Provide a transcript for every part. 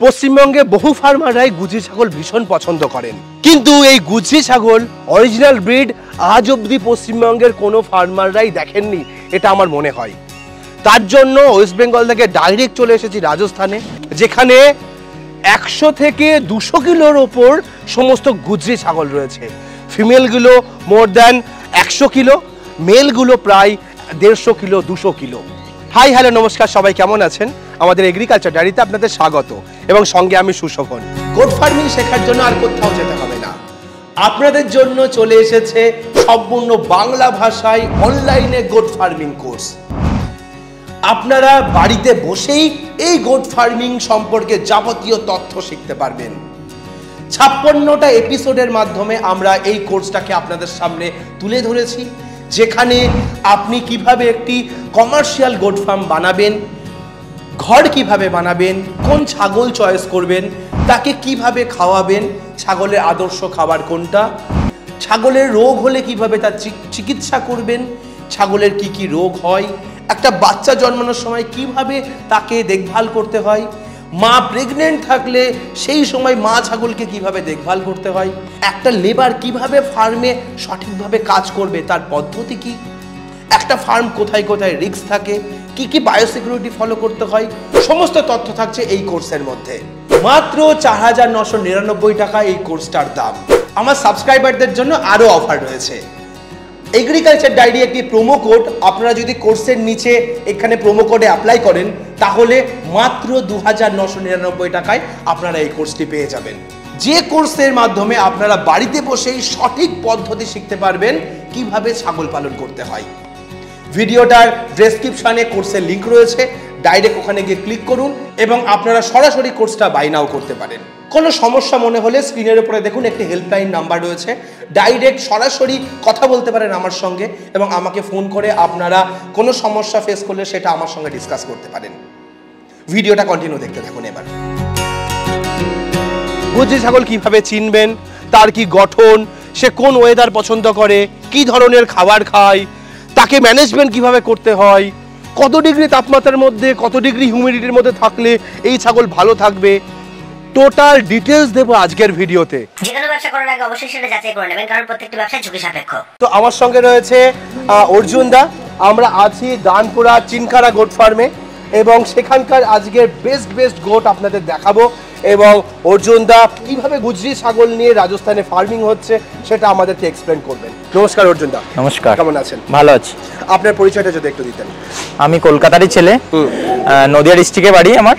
পশ্চিমবঙ্গে বহু ফার্মাররাই গুজরি ছাগল ভীষণ পছন্দ করেন, কিন্তু এই গুজরি ছাগল অরিজিনাল ব্রিড আজ অবধি পশ্চিমবঙ্গের কোনো ফার্মাররাই দেখেননি, এটা আমার মনে হয়। তার জন্য ওয়েস্ট বেঙ্গল থেকে ডাইরেক্ট চলে এসেছি রাজস্থানে, যেখানে 100 থেকে 200 কিলোর ওপর সমস্ত গুজরি ছাগল রয়েছে। ফিমেলগুলো মোর দ্যান 100 কিলো, মেলগুলো প্রায় 150 কিলো 200 কিলো। হাই হ্যালো নমস্কার, সবাই কেমন আছেন? আমাদের এগ্রিকালচার ডায়েরিতে আপনাদের স্বাগত এবং সঙ্গে আমি সুশোভন। গোট ফার্মিং শেখার জন্য আর কোথাও যেতে হবে না, আপনাদের জন্য চলে এসেছে সম্পূর্ণ বাংলা ভাষায় অনলাইনে গোট ফার্মিং কোর্স। আপনারা বাড়িতে বসেই এই গোট ফার্মিং সম্পর্কে যাবতীয় তথ্য শিখতে পারবেন। 56টা এপিসোডের মাধ্যমে আমরা এই কোর্সটাকে আপনাদের সামনে তুলে ধরেছি, যেখানে আপনি কিভাবে একটি কমার্শিয়াল গোট ফার্ম বানাবেন, ঘর কিভাবে বানাবেন, কোন ছাগল চয়েস করবেন, তাকে কিভাবে খাওয়াবেন, ছাগলের আদর্শ খাবার কোনটা, ছাগলের রোগ হলে কিভাবে তার চিকিৎসা করবেন, ছাগলের কি কি রোগ হয়, একটা বাচ্চা জন্মানোর সময় কিভাবে তাকে দেখভাল করতে হয়, মা প্রেগনেন্ট থাকলে সেই সময় মা ছাগলকে কিভাবে দেখভাল করতে হয়, একটা লেবার কিভাবে ফার্মে সঠিকভাবে কাজ করবে তার পদ্ধতি কি, একটা ফার্ম কোথায় কোথায় রিস্ক থাকে, কি কি বায়োসিকিউরিটি ফলো করতে হয়, সমস্ত তথ্য থাকছে এই কোর্সের মধ্যে। মাত্র 4,999 টাকা এই কোর্সটার দাম। আমার সাবস্ক্রাইবারদের জন্য আরো অফার রয়েছে। এগ্রিকালচার ডায়েরি একটি প্রোমো কোড, আপনারা যদি কোর্সের নিচে এখানে প্রোমো কোডে অ্যাপ্লাই করেন তাহলে মাত্র 2,999 টাকায় আপনারা এই কোর্সটি পেয়ে যাবেন, যে কোর্সের মাধ্যমে আপনারা বাড়িতে বসেই সঠিক পদ্ধতি শিখতে পারবেন কিভাবে ছাগল পালন করতে হয়। ভিডিওটার ডেসক্রিপশনে কোর্সের লিংক রয়েছে, ডাইরেক্ট ওখানে গিয়ে ক্লিক করুন এবং আপনারা সরাসরি কোর্সটা বাই নাও করতে পারেন। কোনো সমস্যা মনে হলে স্ক্রিনের উপরে দেখুন একটি হেল্পলাইন নাম্বার রয়েছে, ডাইরেক্ট সরাসরি কথা বলতে পারেন আমার সঙ্গে এবং আমাকে ফোন করে আপনারা কোনো সমস্যা ফেস করলে সেটা আমার সঙ্গে ডিসকাস করতে পারেন। ভিডিওটা কন্টিনিউ দেখতে থাকুন। এবার গুজরি ছাগল কিভাবে চিনবেন, তার কি গঠন, সে কোন ওয়েদার পছন্দ করে, কি ধরনের খাবার খায়, তাকে ম্যানেজমেন্ট কিভাবে করতে হয়, কত ডিগ্রি তাপমাত্রার মধ্যে, কত ডিগ্রি হিউমিডিটির মধ্যে থাকলে এই ছাগল ভালো থাকবে, টোটাল ডিটেইলস দেবো আজকের ভিডিওতে। যে কোনো ব্যবসা করার আগে অবশ্যই সেটা যাচাই করে নেবেন, কারণ প্রত্যেকটি ব্যবসা ঝুঁকি সাপেক্ষ। তো আমার সঙ্গে রয়েছে অর্জুন দা, আমরা আছি দানপুরা চিনকারা গোট ফার্মে এবং সেখানকার আজকের বেস্ট গোট আপনাদের দেখাবো এবং অর্জুন দা কিভাবে গুজরি ছাগল নিয়ে রাজস্থানে ফার্মিং হচ্ছে সেটা আমাদেরকে এক্সপ্লেন করবেন। নমস্কার অর্জুন দা। নমস্কার, কেমন আছেন? ভালো আছি। আপনার পরিচয়টা যদি একটু দিতেন। আমি কলকাতারই ছেলে, নদিয়া ডিস্ট্রিক্টে বাড়ি আমার,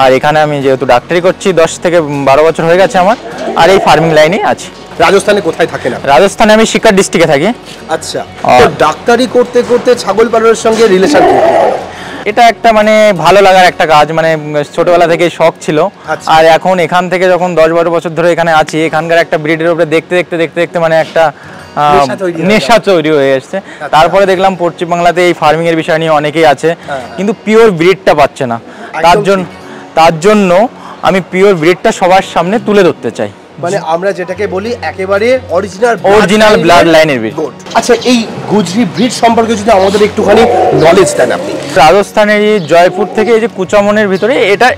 আর এখানে আমি যেহেতু ডাক্তারি করছি 10 থেকে 12 বছর হয়ে গেছে আমার, আর এই ফার্মিং লাইনে আছি। রাজস্থানে কোথায় থাকেন? রাজস্থানে আমি সিকার ডিস্ট্রিক্টে থাকি। আচ্ছা, তো ডাক্তারি করতে করতে ছাগল পালনের সঙ্গে রিলেশন কি হলো? এটা একটা মানে ভালো লাগার একটা কাজ, মানে ছোটবেলা থেকে শখ ছিল। আর এখন এখান থেকে যখন 10-12 বছর ধরে এখানে আছি, এখানকার একটা ব্রিডের উপরে দেখতে দেখতে মানে একটা নেশা তৈরি হয়ে এসছে। তারপরে দেখলাম পশ্চিমবাংলাতে এই ফার্মিং এর বিষয় নিয়ে অনেকেই আছে, কিন্তু পিওর ব্রিডটা পাচ্ছে না। তার জন্য আমি পিওর ব্রিডটা সবার সামনে তুলে ধরতে চাই, মানে আমরা যেটাকে বলি একেবারে অরিজিনাল ব্লাড লাইনের ব্রিড। আচ্ছা, এই গুজরি ব্রিড সম্পর্কে যদি আমাদের একটুখানি নলেজ দেন আপনি। রাজস্থানের জয়পুর থেকে এই যে কুচামনের ভিতরে এটা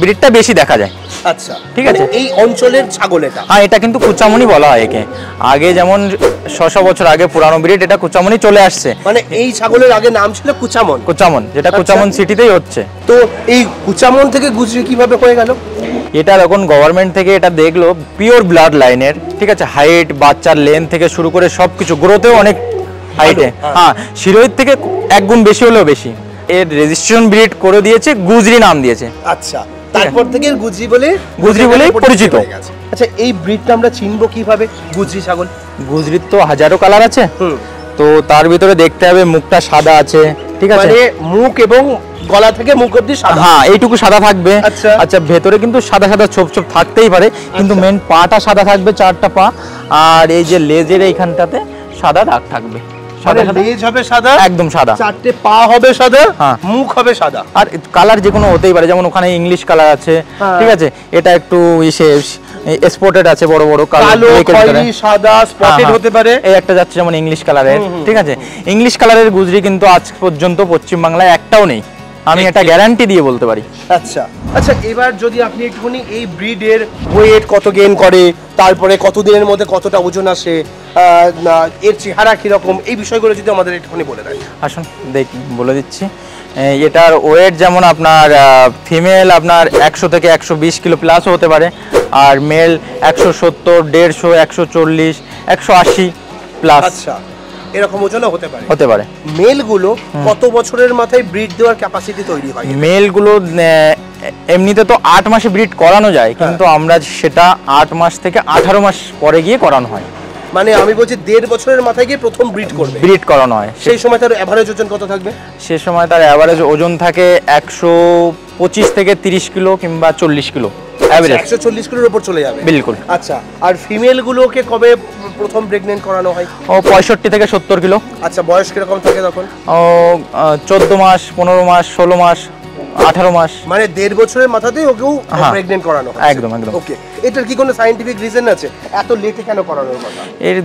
ব্রিডটা বেশি দেখা যায়। আচ্ছা, ঠিক আছে, এই অঞ্চলের ছাগল এটা? হ্যাঁ, এটা কিন্তু কুচামনি বলা হয় একে। আগে যেমন 600 বছর আগে পুরানো ব্রিড, এটা কুচামনি চলে আসছে। মানে এই ছাগলের আগে নাম ছিল কুচামন, যেটা কুচামন সিটিতেই হচ্ছে। তো এই কুচামন থেকে গুজরি কিভাবে হয়ে গেল? এটা যখন গভর্নমেন্ট থেকে এটা দেখলো পিওর ব্লাড লাইনের, ঠিক আছে, হাইট, বাচ্চার লেন্থ থেকে শুরু করে সবকিছু, গ্রোথেও অনেক হাইটে, হ্যাঁ শিরোহিত থেকে 1 গুণ বেশি হলেও বেশি, এর রেজিস্ট্রেশন ব্রিড করে দিয়েছে, গুজরি নাম দিয়েছে। আচ্ছা, তারপর থেকে গুজরি বলেই পরিচিত। আচ্ছা, এই ব্রিডটা আমরা চিনবো কিভাবে? গুজরি ছাগল, গুজরির তো হাজারো কালার আছে, তো তার ভিতরে দেখতে হবে মুখটা সাদা আছে, ঠিক আছে, মানে মুখ এবং গলা থেকে মুখ অবধি সাদা, হ্যাঁ এইটুকু সাদা থাকবে। আচ্ছা, ভেতরে কিন্তু সাদা ছোপ থাকতেই পারে, কিন্তু মেন পাটা সাদা থাকবে, 4টা পা, আর এই যে লেজের এইখানটাতে সাদা দাগ থাকবে। লেজ হবে সাদা, একদম সাদা, 4টে পা হবে সাদা, মুখ হবে সাদা, আর কালার যে কোনো হতেই পারে, যেমন ওখানে ইংলিশ কালার আছে, ঠিক আছে, এটা একটু স্পটেড আছে, বড় কালো, খয়েরি, সাদা, স্পটেড হতে পারে। এই একটা যাচ্ছে যেমন ইংলিশ কালারের, ঠিক আছে। ইংলিশ কালারের গুজরি কিন্তু আজ পর্যন্ত পশ্চিমবাংলায় একটাও নেই, আমি এটা গ্যারান্টি দিয়ে বলতে পারি। আচ্ছা আচ্ছা, এবার যদি আপনি একটুখানি এই ব্রিডের ওয়েট কত গেইন করে, তারপরে কত দিনের মধ্যে কতটা ওজন আসে, এর চেহারা কিরকম, এই বিষয়গুলো যদি আমাদের একটুখানি বলে দেন। আসুন বলে দিচ্ছি। এটার ওয়েট যেমন আপনার ফিমেল আপনার 100 থেকে 120 কিলো প্লাসও হতে পারে, আর মেল 170, 150, 140, 180 প্লাস। আচ্ছা, এরকম ওজনও হতে পারে। মেলগুলো কত বছরের মাথায় ব্রিড দেওয়ার ক্যাপাসিটি তৈরি হয়? মেলগুলো এমনিতে তো 8 মাসে ব্রিড করানো যায়, কিন্তু আমরা সেটা 8 মাস থেকে 18 মাস পরে গিয়ে করানো হয়। মানে আমি বলছি 1.5 বছরের মাথায় গিয়ে প্রথম ব্রিড করানো হয়। সেই সময় তার এভারেজ ওজন কত থাকবে? সেই সময় তার এভারেজ ওজন থাকে 125 থেকে 30 কিলো কিংবা 40 কিলো এভারেজ। 140 কিলোর উপর চলে যাবে বিলকুল। আচ্ছা, আর ফিমেল গুলোকে কবে প্রথম প্রেগন্যান্ট করানো হয়? 65 থেকে 70 কিলো। আচ্ছা, বয়স কিরকম থাকে তখন? 14 মাস, 15 মাস, 16 মাস, 18 মাস। মানে 1.5 বছরের মাথাতেই ওকেও প্রেগন্যান্ট করানো হয়? একদম একদম। ওকে, এটার কি কোনো সায়েন্টিফিক রিজন আছে এত লেটে কেন করানোর কথা? এর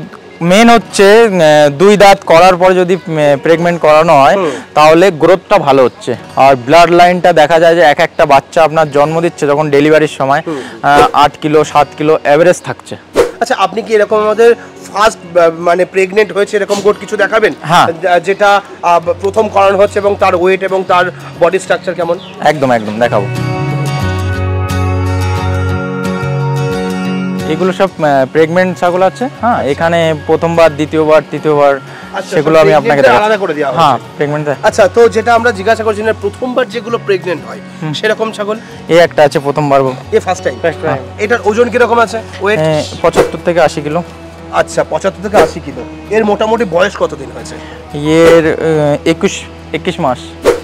মেন হচ্ছে 2 দাঁত করার পর যদি প্রেগন্যান্ট করানো হয় তাহলে গ্রোথটা ভালো হচ্ছে, আর ব্লাড লাইনটা দেখা যায় যে একটা বাচ্চা আপনার জন্ম দিচ্ছে যখন ডেলিভারির সময় 8 কিলো 7 কিলো এভারেজ থাকছে। আচ্ছা, আপনি কি এরকম আমাদের ফার্স্ট মানে প্রেগন্যান্ট হয়েছে এরকম গোট কিছু দেখাবেন? হ্যাঁ, যেটা প্রথম করানো হচ্ছে এবং তার ওয়েট এবং তার বডি স্ট্রাকচার কেমন? একদম একদম দেখাবো। এগুলো সব প্রেগন্যান্ট ছাগল আছে। হ্যাঁ, এখানে প্রথমবার, দ্বিতীয়বার, তৃতীয়বার সেগুলো আমি আপনাকে আলাদা করে দেওয়া হয়। হ্যাঁ, প্রেগন্যান্ট। আচ্ছা, তো যেটা আমরা জিজ্ঞাসা করছি না, প্রথমবার যেগুলো প্রেগন্যান্ট হয় সেরকম ছাগল? এই একটা আছে প্রথমবার, এই ফার্স্ট টাইম। এটার ওজন কিরকম আছে? ওয়েট 75 থেকে 80 কিলো। আচ্ছা, 75 থেকে 80 কিলো। এর মোটামুটি বয়স কতদিন হয়েছে? এর 21 মাস।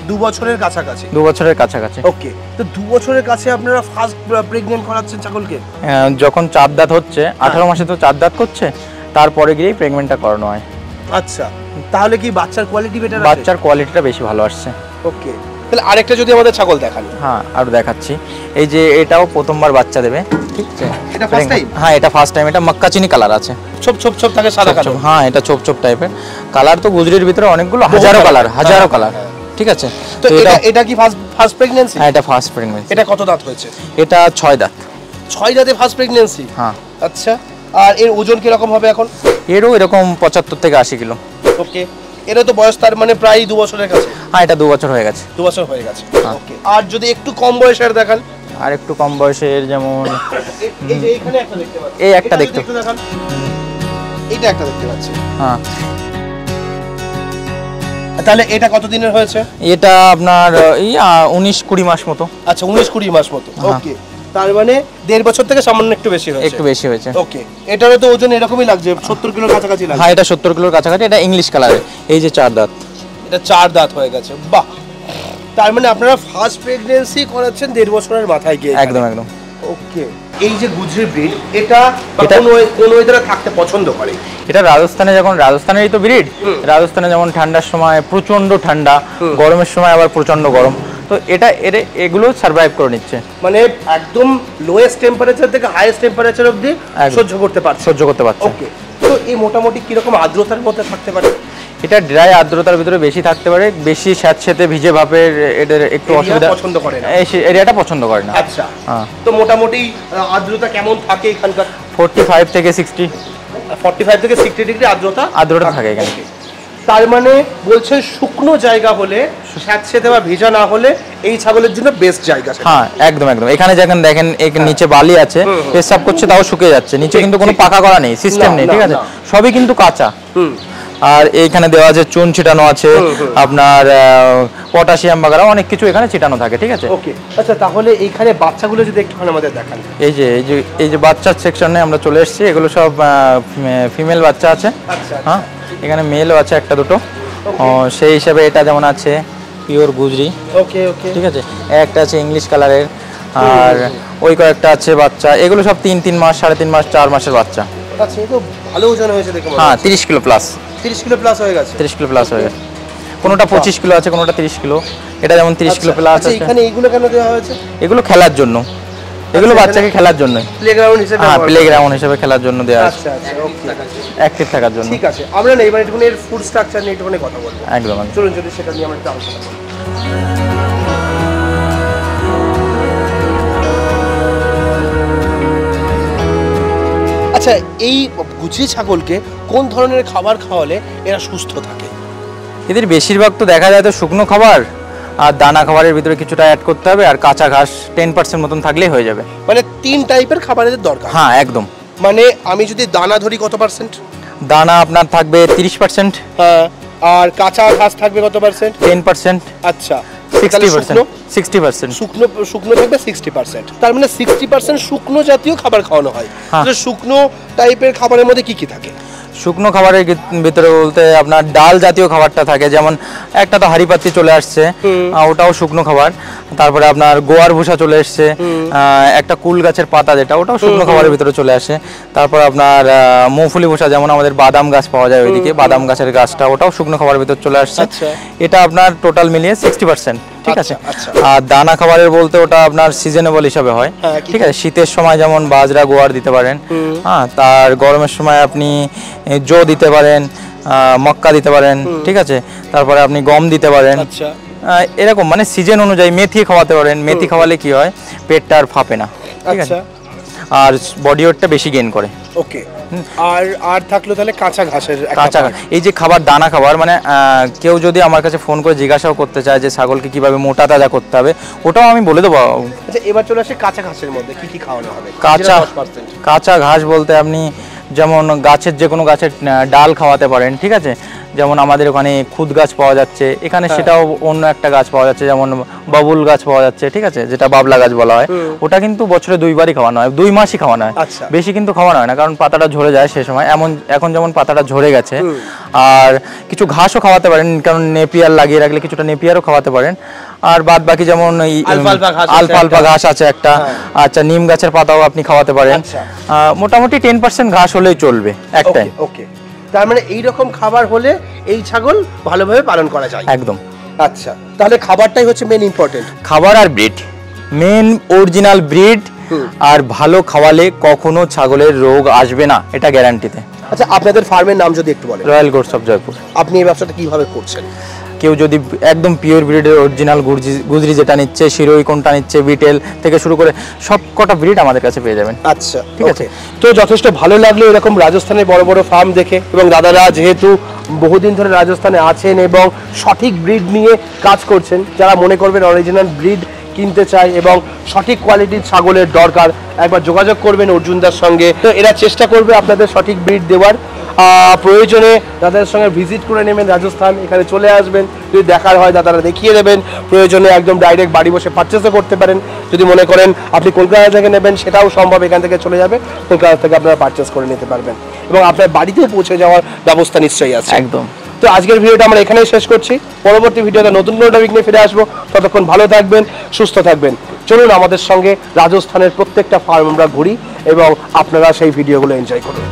2 বছরের কাছাকাছি। 2 বছরের কাছাকাছি। ওকে, তো 2 বছরের কাছে আপনারা ফার্স্ট প্রেগন্যান্ট করাচ্ছেন ছাগলকে? যখন 4 দাঁত হচ্ছে, 18 মাসে তো 4 দাঁত করছে, তারপরে গিয়েই প্রেগন্যান্টটা করানো হয়। আচ্ছা, তাহলে কি বাচ্চার কোয়ালিটি বেটার? বাচ্চার কোয়ালিটিটা বেশি ভালো আসছে। ওকে, তাহলে আরেকটা যদি আমাদের ছাগল দেখান। হ্যাঁ, আর দেখাচ্ছি। এই যে এটাও প্রথমবার বাচ্চা দেবে, ঠিক আছে? এটা ফার্স্ট টাইম? হ্যাঁ, এটা ফার্স্ট টাইম। এটা মক্কাচিনি কালার আছে, ছোপ ছোপ ছোপ থাকে, সাদা কালো। হ্যাঁ, এটা ছোপ ছোপ টাইপের কালার। তো গুজরির ভিতরে অনেকগুলো হাজারো কালার, ঠিক আছে? তো এটা কি ফার্স্ট প্রেগন্যান্সি? হ্যাঁ, এটা ফার্স্ট প্রেগন্যান্সি। এটা কত দাঁত হয়েছে? এটা 6 দাঁত। 6 দাঁতে ফার্স্ট প্রেগন্যান্সি? হ্যাঁ। আচ্ছা, আর এর ওজন কি রকম হবে এখন? এরও এরকম 75 থেকে 80 কিলো। ওকে, এরও তো বয়স তার মানে প্রায় 2 বছরের কাছে? হ্যাঁ, এটা 2 বছর হয়ে গেছে। 2 বছর হয়ে গেছে। ওকে, আর যদি একটু কম বয়সের দেখান? আর একটু কম বয়সের যেমন এই যে এখানে একটা দেখতে পাচ্ছি, এই একটা দেখতে দেখান। এইটা একটা দেখতে পাচ্ছি। হ্যাঁ, তাহলে এটা কত দিনের হয়েছে? এটা আপনার 19-20 মাস মতো। আচ্ছা, 19-20 মাস মতো। ওকে, তার মানে 1.5 বছর থেকে সামান্য একটু বেশি হয়েছে। ওকে, এটারও তো ওজন এরকমই লাগছে, 70 কিলোর কাছাকাছি লাগছে। হ্যাঁ, এটা 70 কিলোর কাছাকাছি। এটা ইংলিশ কালারের। এই যে 4 দাঁত। এটা 4 দাঁত হয়ে গেছে। বাহ, তার মানে আপনারা ফার্স্ট প্রেগন্যান্সি করাচ্ছেন 1.5 বছরের মাথায় গিয়ে? একদম একদম। ওকে, এই যে গুজরি ব্রিড, এটা কোন ওয়েদারে থাকতে পছন্দ করে? এটা রাজস্থানেরই তো ব্রিড। রাজস্থানে যেমন ঠান্ডার সময় প্রচন্ড ঠান্ডা, গরমের সময় আবার প্রচন্ড গরম, তো এগুলো সার্ভাইভ করে নিচ্ছে। মানে একদম লোয়েস্ট টেম্পারেচার থেকে হাইয়েস্ট টেম্পারেচার অবধি সহ্য করতে পারছে। ওকে, তো এই মোটামুটি কিরকম আর্দ্রতার মধ্যে থাকতে পারে? এটা ড্রাই আর্দ্রতার ভিতরে বেশি থাকতে পারে, বেশি স্যাঁতসেঁতে ভিজে ভাপের এদের একটু অসুবিধা। পছন্দ করে না এই এরিয়াটা পছন্দ করে না। আচ্ছা, তো মোটামুটি আর্দ্রতা কেমন থাকে এখানকার? 45 থেকে 60 ডিগ্রি আর্দ্রতা থাকে এখানে। তার মানে বলছে শুকনো জায়গা হলে, স্যাঁতসেঁতে বা ভেজা না হলে এই ছাগলের জন্য বেস্ট জায়গা। হ্যাঁ, একদম একদম। এখানে যখন দেখেন নিচে বালি আছে, পেশাব করছে তাও শুকিয়ে যাচ্ছে, নিচে কিন্তু কোনো পাকা করা নেই, সিস্টেম নেই, ঠিক আছে? সবই কিন্তু কাঁচা। আর এইখানে দেওয়া আছে চুন ছিটানো আছে, আপনার পটাশিয়াম বাগারা অনেক কিছু এখানে ছিটানো থাকে, ঠিক আছে? ওকে, আচ্ছা, তাহলে এইখানে বাচ্চাগুলো যদি একটুখানি আমাদের দেখান। এই যে বাচ্চার সেকশনে আমরা চলে এসেছি, এগুলো সব ফিমেল বাচ্চা আছে। হ্যাঁ, এখানে মেলও আছে একটা দুটো। সেই হিসাবে এটা যেমন আছে পিওর গুজরি। ওকে ওকে, ঠিক আছে। একটা আছে ইংলিশ কালারের, আর ওই কয়েকটা আছে বাচ্চা। এগুলো সব 3 মাস, 3.5 মাস, 4 মাসের বাচ্চা। আচ্ছা, এই তো ভালো ওজন হয়েছে দেখে। হ্যাঁ, 30 কিলো প্লাস। 30 কিলো প্লাস হয়ে গেছে। 30 কিলো প্লাস হয়ে গেছে। কোনোটা 25 কিলো আছে, কোনোটা 30 কিলো। এটা যেমন 30 কিলো প্লাস আছে। এখানে এইগুলো কেন দেওয়া হয়েছে? এগুলো খেলার জন্য, এগুলো বাচ্চাকে খেলার জন্য, প্লেগ্রাউন্ড হিসেবে। হ্যাঁ, প্লেগ্রাউন্ড হিসেবে খেলার জন্য দেওয়া আছে। আচ্ছা আচ্ছা, ওকে, অ্যাক্টিভ থাকার জন্য। ঠিক আছে, আমরা না এবার একটু এর ফুড স্ট্রাকচার নিয়ে একটু কথা বলবো। একদম, চলুন যদি সেটা নিয়ে আমরা একটু আলোচনা করি। আচ্ছা, এই গুজি ছাগলকে কোন ধরনের খাবার খাওয়ালে এরা সুস্থ থাকে? এদের বেশিরভাগ তো দেখা যায় তো শুকনো খাবার আর দানা খাবারের ভিতরে কিছুটা অ্যাড করতে হবে, আর কাঁচা ঘাস 10% মতন থাকলেই হয়ে যাবে। মানে 3 টাইপের খাবারের দরকার? হ্যাঁ একদম। মানে আমি যদি দানা ধরি কত পার্সেন্ট? দানা আপনার থাকবে 30%। হ্যাঁ, আর কাঁচা ঘাস থাকবে কত পার্সেন্ট? 10%। আচ্ছা, 60%। 60%। শুকনো থাকবে 60%। তার মানে 60% শুকনো জাতীয় খাবার খাওয়ানো হয়। শুকনো টাইপের খাবারের মধ্যে কি কি থাকে? শুকনো খাবারের ভিতরে বলতে আপনার ডাল জাতীয় খাবারটা থাকে, যেমন একটা তো হাঁড়িপাতি চলে আসছে, ওটাও শুকনো খাবার। তারপরে আপনার গোয়ার ভুষা চলে আসছে, একটা কুল গাছের পাতা যেটা, ওটাও শুকনো খাবারের ভিতরে চলে আসে। তারপর আপনার মৌফুলি ভুষা, যেমন আমাদের বাদাম গাছ পাওয়া যায় ওইদিকে, বাদাম গাছের গাছটা ওটাও শুকনো খাবারের ভিতরে চলে আসছে। এটা আপনার টোটাল মিলিয়ে 60%। ঠিক আছে। আর দানা খাবারের বলতে ওটা আপনার সিজনেবল হিসাবে হয়। ঠিক আছে, শীতের সময় যেমন বাজরা গোয়ার দিতে পারেন, হ্যাঁ, তার গরমের সময় আপনি জো দিতে পারেন, মক্কা দিতে পারেন। ঠিক আছে, তারপরে আপনি গম দিতে পারেন। এরকম মানে সিজন অনুযায়ী মেথি খাওয়াতে পারেন। মেথি খাওয়ালে কি হয়, পেটটা আর ফাঁপে না। ঠিক আছে, আর বডি ওয়েটটা বেশি গেইন করে। ওকে। আর থাকলো তাহলে কাঁচা ঘাসের, কাঁচা এই যে খাবার দানা খাবার, মানে কেউ যদি আমার কাছে ফোন করে জিজ্ঞাসাও করতে চায় যে ছাগলকে কিভাবে মোটা তাজা করতে হবে, ওটাও আমি বলে দেবো। আচ্ছা, এবার চলে আসে কাঁচা ঘাসের মধ্যে কি কি খাওয়ানো হবে? কাঁচা ঘাস বলতে আপনি যেমন গাছের যে কোনো গাছের ডাল খাওয়াতে পারেন। ঠিক আছে, যেমন আমাদের ওখানে খুদ গাছ পাওয়া যাচ্ছে, এখানে সেটাও অন্য একটা গাছ পাওয়া যাচ্ছে, যেমন বাবুল গাছ পাওয়া যাচ্ছে। ঠিক আছে, যেটা বাবলা গাছ বলা হয়, ওটা কিন্তু বছরে 2 বারই খাওয়ানো হয়, 2 মাসই খাওয়ানো হয়। বেশি কিন্তু খাওয়ানো হয় না, কারণ পাতাটা ঝরে যায় সে সময়। এখন যেমন পাতাটা ঝরে গেছে। আর কিছু ঘাসও খাওয়াতে পারেন, কারণ নেপিয়ার লাগিয়ে রাখলে কিছুটা নেপিয়ারও খাওয়াতে পারেন। আর বাদ বাকি যেমন আলফালফা ঘাস আছে একটা, আচ্ছা, নিম গাছের পাতাও আপনি খাওয়াতে পারেন। মোটামুটি 10% ঘাস হলেই চলবে একটাই। ওকে, তার মানে এই রকম খাবার হলে এই ছাগল ভালোভাবে পালন করা যায়। একদম। আচ্ছা, তাহলে খাবারটাই হচ্ছে মেন ইম্পর্টেন্ট। খাবার আর ব্রিড, মেন অরিজিনাল ব্রিড। আর ভালো খাওয়ালে কখনো ছাগলের রোগ আসবে না, এটা গ্যারান্টিতে। আচ্ছা, আপনাদের ফার্মের নাম যদি একটু বলেন। Royal goat's of Jaipur. আপনি এই ব্যবসাটা কিভাবে করছেন? কেউ যদি একদম পিওর ব্রিডের অরিজিনাল গুজরি যেটা নিচ্ছে, শিরোই কোনটা নিচ্ছে, বিটেল থেকে শুরু করে সব কটা ব্রিড আমাদের কাছে পেয়ে যাবেন। আচ্ছা, ঠিক আছে। তো যথেষ্ট ভালো লাগলো এরকম রাজস্থানের বড় বড় ফার্ম দেখে, এবং দাদারা যেহেতু বহুদিন ধরে রাজস্থানে আছেন এবং সঠিক ব্রিড নিয়ে কাজ করছেন, যারা মনে করবেন অরিজিনাল ব্রিড কিনতে চায় এবং সঠিক কোয়ালিটির ছাগলের দরকার, একবার যোগাযোগ করবেন অর্জুনদার সঙ্গে। তো এরা চেষ্টা করবে আপনাদের সঠিক ব্রিড দেওয়ার। প্রয়োজনে দাদাদের সঙ্গে ভিজিট করে নেবেন রাজস্থান, এখানে চলে আসবেন, যদি দেখার হয় দাদারা দেখিয়ে দেবেন। প্রয়োজনে একদম ডাইরেক্ট বাড়ি বসে পারচেসও করতে পারেন। যদি মনে করেন আপনি কলকাতা থেকে নেবেন, সেটাও সম্ভব, এখান থেকে চলে যাবে, কলকাতা থেকে আপনারা পারচেস করে নিতে পারবেন, এবং আপনার বাড়িতেও পৌঁছে যাওয়ার ব্যবস্থা নিশ্চয়ই আছে। একদম। তো আজকের ভিডিওটা আমরা এখানেই শেষ করছি। পরবর্তী ভিডিওতে নতুন কোনো টপিক নিয়ে ফিরে আসবো। ততক্ষণ ভালো থাকবেন, সুস্থ থাকবেন। চলুন আমাদের সঙ্গে রাজস্থানের প্রত্যেকটা ফার্ম আমরা ঘুরি এবং আপনারা সেই ভিডিওগুলো এনজয় করুন।